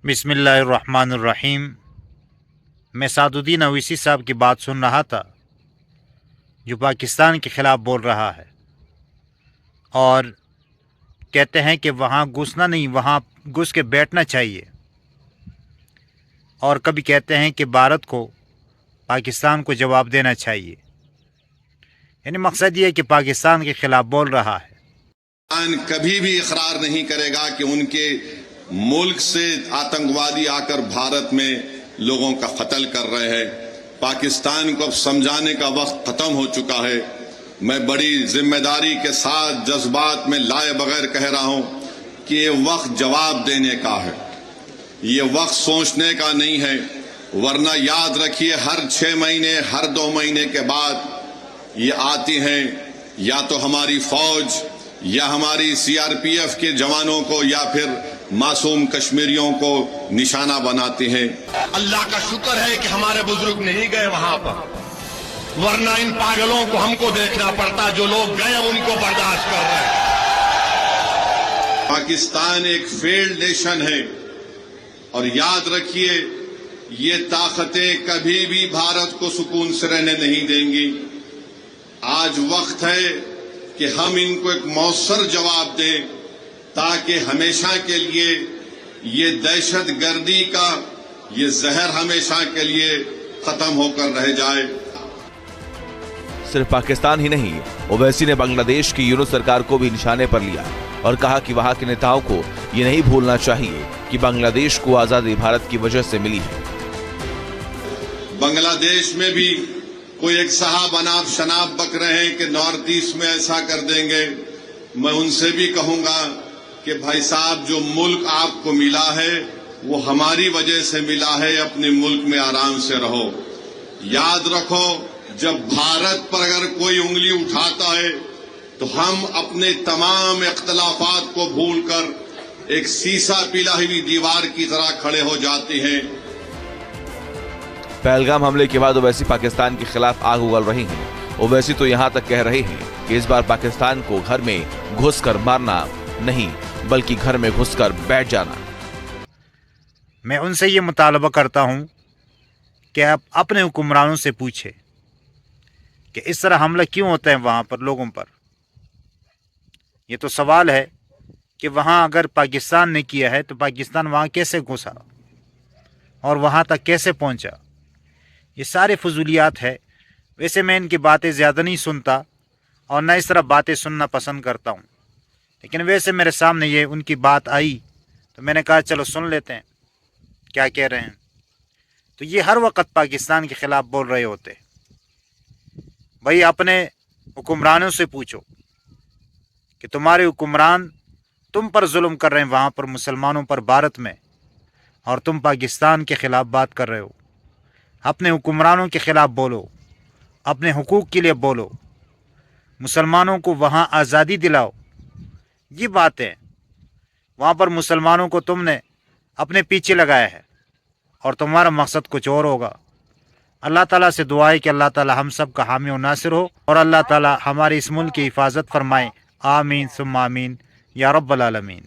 بسم اللہ الرحمن الرحیم۔ میں سعد الدین اویسی صاحب کی بات سن رہا تھا جو پاکستان کے خلاف بول رہا ہے اور کہتے ہیں کہ وہاں گھسنا نہیں، وہاں گھس کے بیٹھنا چاہیے، اور کبھی کہتے ہیں کہ بھارت کو پاکستان کو جواب دینا چاہیے۔ یعنی مقصد یہ ہے کہ پاکستان کے خلاف بول رہا ہے۔ کبھی بھی اقرار نہیں کرے گا کہ ان کے ملک سے آتنکوادی آ کر بھارت میں لوگوں کا قتل کر رہے ہیں۔ پاکستان کو اب سمجھانے کا وقت ختم ہو چکا ہے۔ میں بڑی ذمہ داری کے ساتھ جذبات میں لائے بغیر کہہ رہا ہوں کہ یہ وقت جواب دینے کا ہے، یہ وقت سوچنے کا نہیں ہے، ورنہ یاد رکھیے ہر 6 مہینے ہر 2 مہینے کے بعد یہ آتی ہیں، یا تو ہماری فوج یا ہماری CRPF کے جوانوں کو یا پھر معصوم کشمیریوں کو نشانہ بناتی ہیں۔ اللہ کا شکر ہے کہ ہمارے بزرگ نہیں گئے وہاں پر، ورنہ ان پاگلوں کو ہم کو دیکھنا پڑتا، جو لوگ گئے ان کو برداشت کر رہے ہیں۔ پاکستان ایک فیلڈ نیشن ہے، اور یاد رکھیے یہ طاقتیں کبھی بھی بھارت کو سکون سے رہنے نہیں دیں گی۔ آج وقت ہے کہ ہم ان کو ایک مؤثر جواب دیں تاکہ ہمیشہ کے لیے یہ دہشت گردی کا یہ زہر ہمیشہ کے لیے ختم ہو کر رہ جائے۔ صرف پاکستان ہی نہیں، اویسی نے بنگلہ دیش کی یونس سرکار کو بھی نشانے پر لیا اور کہا کہ وہاں کے نیتاؤں کو یہ نہیں بھولنا چاہیے کہ بنگلہ دیش کو آزادی بھارت کی وجہ سے ملی ہے۔ بنگلہ دیش میں بھی کوئی ایک صاحب اناپ شناپ بک رہے ہیں کہ نارتھ ایسٹ میں ایسا کر دیں گے۔ میں ان سے بھی کہوں گا کہ بھائی صاحب، جو ملک آپ کو ملا ہے وہ ہماری وجہ سے ملا ہے، اپنے ملک میں آرام سے رہو۔ یاد رکھو، جب بھارت پر اگر کوئی انگلی اٹھاتا ہے تو ہم اپنے تمام اختلافات کو بھول کر ایک سیسا پلا ہوئی دیوار کی طرح کھڑے ہو جاتے ہیں۔ پہلگام حملے کے بعد اویسی پاکستان کے خلاف آگ اگل رہی ہیں۔ اویسی تو یہاں تک کہہ رہے ہیں کہ اس بار پاکستان کو گھر میں گھس کر مارنا نہیں بلکہ گھر میں گھس کر بیٹھ جانا۔ میں ان سے یہ مطالبہ کرتا ہوں کہ آپ اپنے حکمرانوں سے پوچھیں کہ اس طرح حملہ کیوں ہوتا ہے وہاں پر لوگوں پر۔ یہ تو سوال ہے کہ وہاں اگر پاکستان نے کیا ہے تو پاکستان وہاں کیسے گھسا اور وہاں تک کیسے پہنچا۔ یہ سارے فضولیات ہے۔ ویسے میں ان کی باتیں زیادہ نہیں سنتا اور نہ اس طرح باتیں سننا پسند کرتا ہوں، لیکن ویسے میرے سامنے یہ ان کی بات آئی تو میں نے کہا چلو سن لیتے ہیں کیا کہہ رہے ہیں۔ تو یہ ہر وقت پاکستان کے خلاف بول رہے ہوتے۔ بھائی اپنے حکمرانوں سے پوچھو کہ تمہارے حکمران تم پر ظلم کر رہے ہیں وہاں پر مسلمانوں پر بھارت میں، اور تم پاکستان کے خلاف بات کر رہے ہو۔ اپنے حکمرانوں کے خلاف بولو، اپنے حقوق کے لیے بولو، مسلمانوں کو وہاں آزادی دلاؤ۔ یہ بات ہے، وہاں پر مسلمانوں کو تم نے اپنے پیچھے لگایا ہے اور تمہارا مقصد کچھ اور ہوگا۔ اللہ تعالیٰ سے دعا ہے کہ اللہ تعالیٰ ہم سب کا حامی و ناصر ہو، اور اللہ تعالیٰ ہمارے اس ملک کی حفاظت فرمائے۔ آمین ثم آمین یا رب العالمین۔